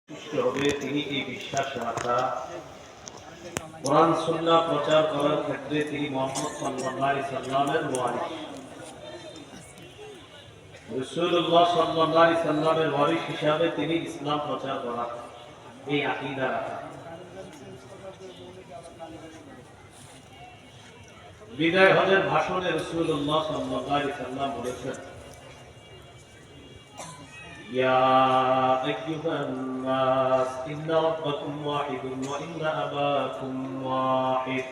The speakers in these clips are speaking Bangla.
হবে তিনি এই বিশ্বাস রাখা কোরআন সুন্নাহ প্রচার করার ক্ষেত্রে তিনি মুহাম্মদ সাল্লাল্লাহু আলাইহি সাল্লামের ওয়ারিস, রাসূলুল্লাহ সাল্লাল্লাহু আলাইহি সাল্লামের ওয়ারিস হিসাবে তিনি ইসলাম প্রচার করা, এই আকীদা রাখা। বিদায় হজের ভাষণে রাসূলুল্লাহ সাল্লাল্লাহু আলাইহি সাল্লাম বলেছেন, يا أيها الناس إن ربكم واحد وإن أباكم واحد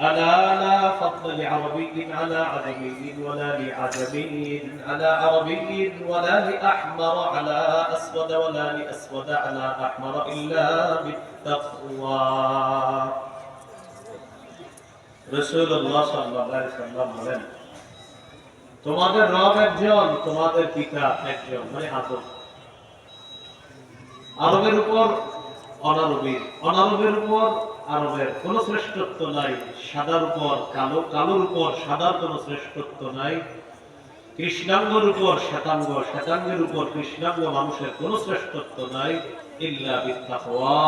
ألا لا فضل لعربي على عجمي ولا لعجمي على عربي ولا لأحمر على أسود ولا لأسود على أحمر إلا بالتقوى. رسول الله صلى الله عليه وسلم বলেন, তোমাদের রব একজন, তোমাদের পিতা একজন, মানে আদম। আরবের উপর অনারবের, অনারবের উপর আরবের কোন শ্রেষ্ঠত্ব নাই, সাদার উপর কালো, কালোর উপর সাদার কোন শ্রেষ্ঠত্ব নাই, কৃষ্ণাঙ্গের উপর শ্বেতাঙ্গ, শ্বেতাঙ্গের উপর কৃষ্ণাঙ্গ মানুষের কোন শ্রেষ্ঠত্ব নাই, ইল্লা বিত্তাকওয়া।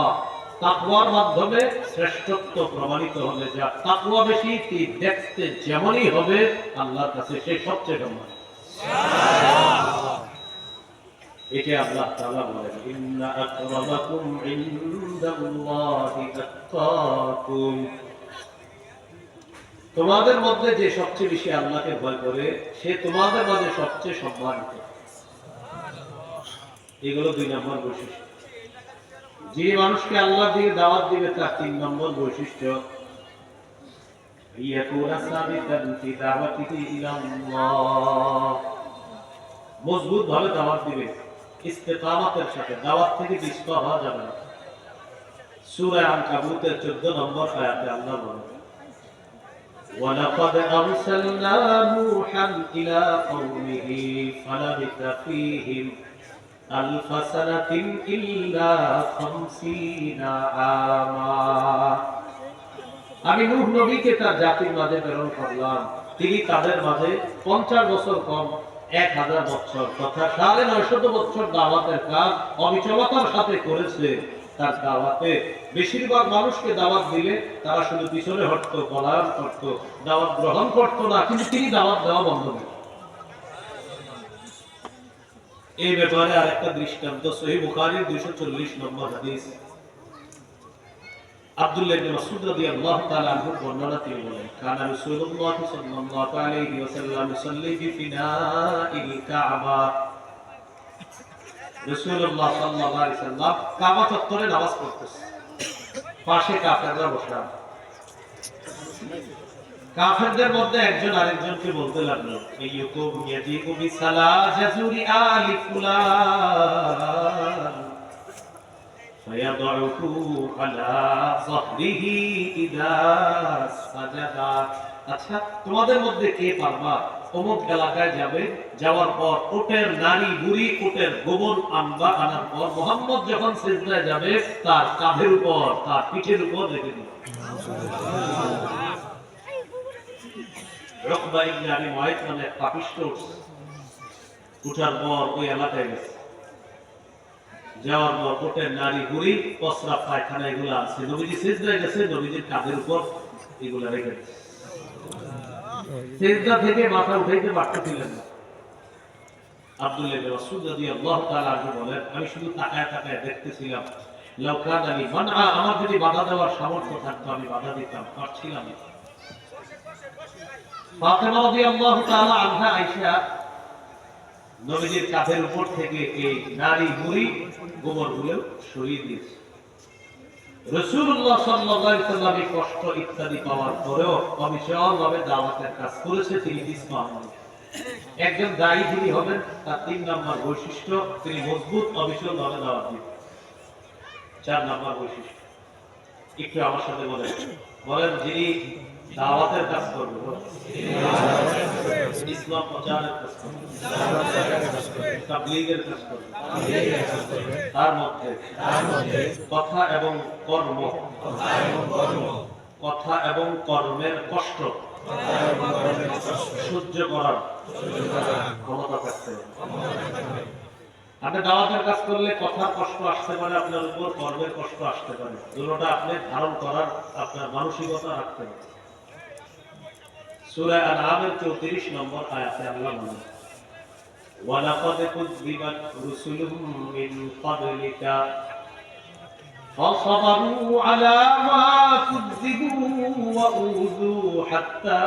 তাকওয়ার মাধ্যমে শ্রেষ্ঠত্ব প্রমাণিত হবে। যা তাকওয়া বেশি দেখতে যেমনই হবে আল্লাহর কাছে সে সবচেয়ে সম্মানিত। এটা আল্লাহ তাআলা বলেন, ইন্না আকরামাকুম ইনদাল্লাহি আতকাকুম। তোমাদের মধ্যে যে সবচেয়ে বেশি আল্লাহকে ভয় করে সে তোমাদের মাঝে সবচেয়ে সম্মানিত। এগুলো 2 নম্বর বৈশিষ্ট্য। যে মানুষকে আল্লাহ দিয়ে দাওয়াত দিবে তার 3 নম্বর বৈশিষ্ট্য, ইয়াকুনা সাবিতান ফি দাওয়াতিহি ইলা আল্লাহ। মজবুত ভাবে দাওয়াত দিবে, ইস্তেকামাতের সাথে, দাওয়াত থেকে বিচ্যুত হওয়া যাবে না। সূরা আনকাবুতের 14 নম্বর আয়াতে আল্লাহ বলেন, ওয়ালাকাদ আরসালনা নূহান ইলা কওমিহি ফালাবিথা ফীহিম আলফ সানাতিন ইল্লা 50 আমা। আমি নূহ নবীকে তার জাতির মাঝে প্রেরণ করলাম, তিনি তাদের মাঝে 50 বছর কম 1000 বছর তথা 950 বছর দাওয়াতের কাজ অবিচলতার সাথে করেছে। তার দাওয়াতে বেশিরভাগ মানুষকে দাওয়াত দিলে তারা শুধু পিছনে হটতো, পলায়ন করত, দাওয়াত গ্রহণ করতো না, কিন্তু তিনি দাওয়াত দেওয়া বন্ধ করলেন। এই ব্যাপারে আরেকটা দৃষ্টান্ত সহিহ বুখারীর 240 নম্বর হাদিস, আব্দুল্লাহ ইবনে মাসউদ রাদিয়াল্লাহু তাআলা আনহু বর্ণনা তিনি বলেন, কানা রাসূলুল্লাহ সাল্লাল্লাহু আলাইহি ওয়াসাল্লাম ইউসাল্লি ফি ফিনাইল কাবা। রাসূলুল্লাহ সাল্লাল্লাহু আলাইহি ওয়াসাল্লাম কাবা চত্বরে নামাজ পড়তেছেন, পাশে কাফেররা বসে আছে। কাফেরদের মধ্যে একজন আরেকজনকে বলতে লাগলো, আইয়ুকুম ইয়াজিকু বিসালাজাতুরি আলি ফুলান ফায়াদউহু আলা যাহরিহি ইযা সাজাদা। আচ্ছা, তোমাদের মধ্যে কে পারবা অমুক এলাকায় যাবে, যাওয়ার পর ওটের নারী বুড়ি ওটের গোবর আনার পর মুহাম্মদ যখন সিজদায় যাবে তার কাঁধের উপর, তার পিঠের উপর রেখে দিবে। রকবা ইবনে আবি মুআইত নামে এক পাপিষ্ঠ উঠার পর ওই এলাকায় গেছে, যাওয়ার পর ওটের নারী বুড়ি প্রস্রাব পায়খানা এগুলো আছে, নবীজি সিজদায় গেছে, নবীজির কাঁধের উপর এগুলো রেখে দিয়েছে। সিজদা থেকে মাথা উঠাইতে পারতেছিলেন না। আব্দুল্লাহ ইবনে মাসউদ রাদিয়াল্লাহু তাআলা আনহু বলেন, আমি শুধু তাকায় তাকায় দেখতেছিলাম, লাউ কানা লি মানআ, আমার যদি বাধা দেওয়ার সামর্থ্য থাকতো আমি বাধা দিতাম, পারছিলাম না। ফাতেমা রাদিয়াল্লাহু তাআলা আনহা আয়েশা নবীজির কাঁধের উপর থেকে এই নারী বুড়ি গোবরগুলো সরিয়ে দিয়েছে। রাসূলুল্লাহ সাল্লাল্লাহু আলাইহি ওয়াসাল্লাম এই কষ্ট ইত্যাদি পাওয়ার পরেও অবিচলভাবে দাওয়াতের কাজ করেছে। তিনি ইসলাম একজন দায়ী যিনি হবেন তার 3 নম্বর বৈশিষ্ট্য, তিনি মজবুত অবিচলভাবে দাওয়াত দিবেন। 4 নম্বর বৈশিষ্ট্য একটু আমার সাথে বলেন, যিনি দাওয়াতের কাজ করবে, ইসলাম প্রচারের কাজ করবে, তাবলীগের কাজ করবে, তার মধ্যে কথা এবং কর্ম, কথা এবং কর্মের কষ্ট সহ্য করার ক্ষমতা থাকতে হবে। আপনি দাওয়াতের কাজ করলে কথার কষ্ট আসতে পারে আপনার উপর, কর্মের কষ্ট আসতে পারে, দুটোটা আপনি ধারণ করার আপনার মানসিকতা রাখতে হবে। সূরা আনআমের 34 নম্বর আয়াতে আল্লাহ বলেন, ওয়ালাকাদ কুযযিবাত রুসুলুম মিন ক্বাবলিকা ফাসাবারু আলা মা কুযযিবু ওয়া উযু হাত্তা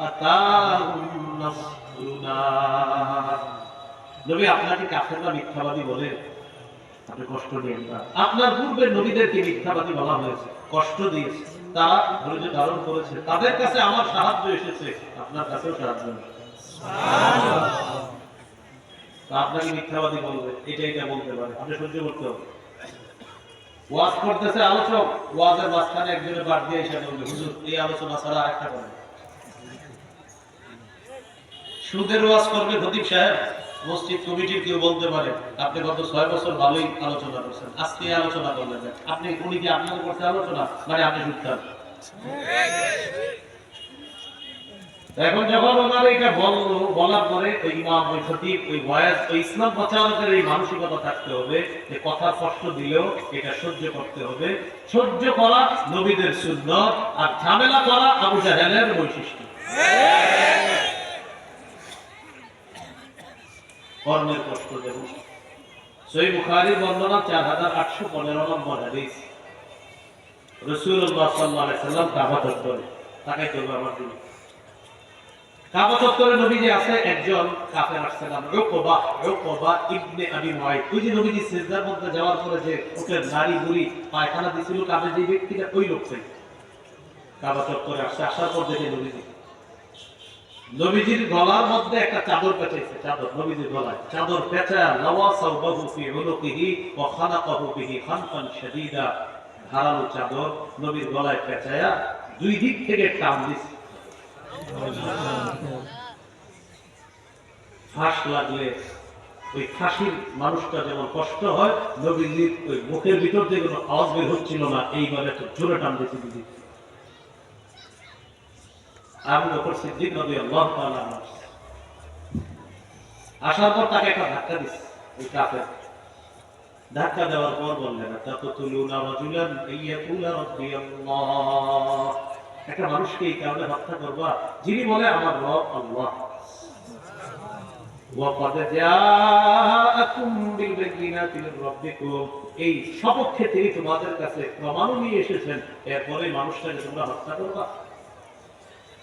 আতাহুম নাসরুনা। নবী আপনাকে কাফেররা মিথ্যাবাদী বলে, আপনি কষ্ট দিয়েন না। আপনার পূর্বের নবীদেরকে মিথ্যাবাদী বলা হয়েছে, কষ্ট দিয়েছে, তারা ধৈর্য ধারণ করেছে, তাদের কাছে আমার সাহায্য এসেছে, আপনার কাছেও সাহায্য এসেছে। আপনাকে মিথ্যাবাদী বলবে, এটা বলতে পারে, আপনি সহ্য করতে হবে। ওয়াজ করতেছে আলোচক, ওয়াজের মাঝখানে একজনের বাদ দিয়ে এসে বলবে, হুজুর এই আলোচনা ছাড়া আরেকটা করেন। সুদের ওয়াজ করবে খতিব সাহেব, মসজিদ কমিটির কেউ বলতে পারে, আপনি গত 6 বছর ভালোই আলোচনা করছেন, আজকে আলোচনা করলেন, আপনি উনি কি আপনার করতে আলোচনা, মানে আপনি শুনতেন। এখন যখন ওনারা এটা বলার পরে ওই ইমাম, ওই খতিব, ওই ওয়াজ, ওই ইসলাম প্রচারকের এই মানসিকতা থাকতে হবে যে কথা কষ্ট দিলেও এটা সহ্য করতে হবে। সহ্য করা নবীদের সুন্নাত, আর ঝামেলা করা আবু জাহেলের বৈশিষ্ট্য। কর্মের কষ্ট দেব। সহিহ বুখারীর বর্ণনা 4815 নম্বর হাদিস। রাসূলুল্লাহ সাল্লাল্লাহু আলাইহি সাল্লাম কাবা চত্বরে, তাকাই করবে আমার দিকে, কাবা চত্বরে নবীজি আছে, একজন কাফের আসছে, নাম উকবা ইবনে আবি মুআইদ। ওই যে নবীজি সিজদার মধ্যে যাওয়ার পরে যে উটের নারী বুড়ি পায়খানা দিছিল কাবে, যে ব্যক্তিটা ওই লোকটাই কাবা চত্বরে আসছে। আসার পর দেখে নবীজির গলার মধ্যে একটা চাদর পেঁচাইছে, চাদর নবীজির গলায় চাদর পেঁচা, লাওয়াসাউবাহু ফি উনুকিহি ওয়া খানাকাহু বিহি খানকান শাদীদা, ধারালো চাদর নবীর গলায় পেঁচায়া দুই দিক থেকে টান দিছে। ফাঁস লাগলে ওই ফাঁসির মানুষটা যেমন কষ্ট হয়, নবীজির ওই মুখের ভিতর থেকে কোনো আওয়াজ বের হচ্ছিল না, এইভাবে তো জোরে টান দিয়েছে দিদি। আবু বকর সিদ্দিক রাদিয়াল্লাহু তাআলা আসার পর তাকে একটা ধাক্কা দিচ্ছে, ওই কাফের। ধাক্কা দেওয়ার পর বললেন, তাকতুলুনা রাজুলান আইয়াকুলা রাব্বিয়াল্লাহ, একটা মানুষকে এই কারণে হত্যা করবা যিনি বলে আমার রব আল্লাহ। ওয়া ক্বাদ জাআকুম বিল বায়িনাতি মির রাব্বিকুম, এই সপক্ষে তিনি তোমাদের কাছে প্রমাণ নিয়ে এসেছেন, এরপরে মানুষটাকে তোমরা হত্যা করবা।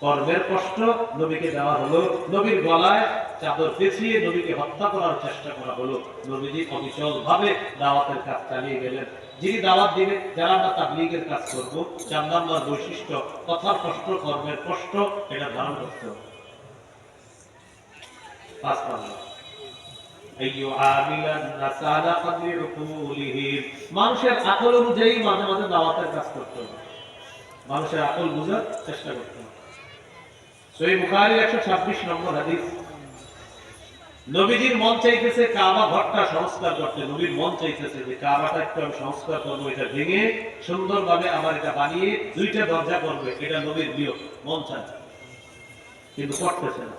কর্মের কষ্ট নবীকে দেওয়া হলো, নবীর গলায় চাদর পেঁচিয়ে নবীকে হত্যা করার চেষ্টা করা হলো। নবীজি অবিচল ভাবে দাওয়াতের কাজ চালিয়ে গেলেন। যিনি দাওয়াত দিবেন, যারা আমরা তাবলীগের কাজ করব, 4 নম্বর বৈশিষ্ট্য কথার কষ্ট, কর্মের কষ্ট, এটা ধারণ করতে হবে। 5 নম্বর আইয়ু আমিলান নাসালা কদরি উকুলিহি, মানুষের আকল অনুযায়ী মাঝে মাঝে দাওয়াতের কাজ করতে হবে, মানুষের আকল বোঝার চেষ্টা করতে হবে। সহিহ বুখারী 126 নম্বর হাদিস। নবীজির মন চাইতেছে কাবা ঘরটা সংস্কার করতে, নবীর মন চাইতেছে যে কাবাটা একটু আমি সংস্কার করবো, এটা ভেঙে সুন্দরভাবে আবার এটা বানিয়ে 2টা দরজা করবে, এটা নবীর নিয়ম, মন চায়, কিন্তু করতেছে না।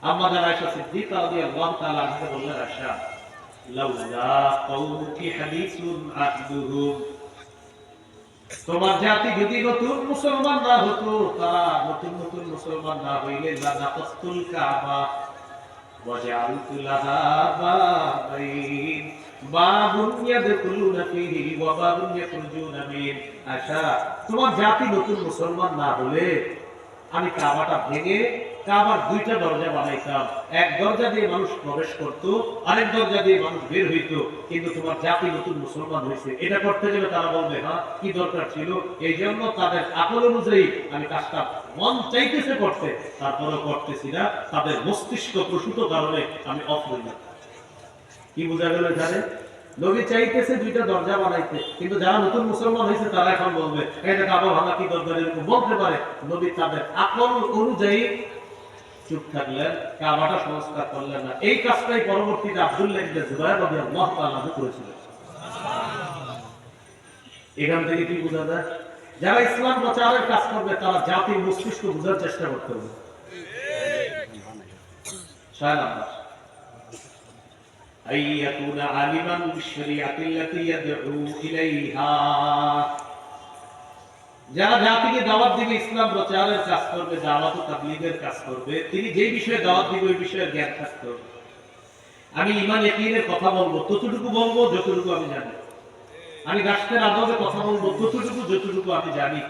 আম্মা জান আয়েশা সিদ্দিকা রাদিয়াল্লাহু তাআলা আনহা বললেন, আয়েশা লাউলা কওমুকি হাদিসুন আহদুহুম, তোমার জাতি যদি নতুন মুসলমান না হতো, তারা নতুন নতুন মুসলমান না হইলে লানাকাসতুল কাবা ওয়া জাআলতু লাহা বাবাইন, বাবুন ইয়াদখুলুনা ফীহি ওয়া বাবুন ইয়াখরুজুনা মিন। আশা, তোমার জাতি নতুন মুসলমান না হলে আমি কাবাটা ভেঙে কাবার 2টা দরজা বানাইতাম, এক দরজা দিয়ে মানুষ প্রবেশ করত, আরেক দরজা দিয়ে মানুষ বের হইত। কিন্তু তোমার জাতি নতুন মুসলমান হয়েছে, এটা করতে গেলে তারা বলবে হ্যাঁ কি দরকার ছিল, এই জন্য তাদের আকল অনুযায়ী আমি কাজটা মন চাইতেছে করতে, তারপরে করতেছি না, তাদের মস্তিষ্ক প্রসূত কারণে আমি অফ হই না। কি বোঝা গেল এখানে? নবী চাইতেছে 2টা দরজা বানাইতে, কিন্তু যারা নতুন মুসলমান হয়েছে তারা এখন বলবে এটা কাবা ভাঙা কি দরকার, এরকম বলতে পারে। নবী তাদের আকল অনুযায়ী চুপ থাকলেন, কাবাটা সংস্কার করলেন না। এই কাজটাই পরবর্তীতে আব্দুল্লাহ ইবনে জুবায়ের রাদিয়াল্লাহু তাআলা করেছিলেন। এখান থেকে কি বোঝা যায়? যারা ইসলাম প্রচারের কাজ করবে তারা জাতির মস্তিষ্ক বোঝার চেষ্টা করতে হবে। 6 নাম্বার আইয়াকুনা আলিমান বিশরিয়াতিল্লাতী ইয়াদউ ইলাইহা, যারা জাতিকে দাওয়াত দিবে, ইসলাম প্রচারের কাজ করবে, দাওয়াত ও তাবলীগের কাজ করবে, তিনি যে বিষয়ে দাওয়াত দিবে ওই বিষয়ে জ্ঞান থাকতে হবে। আমি ঈমান ইয়াকিনের কথা বলবো, ততটুকু বলবো যতটুকু আমি জানি। আমি রাষ্ট্রের আদবে কথা বলবো ততটুকু যতটুকু আমি জানি।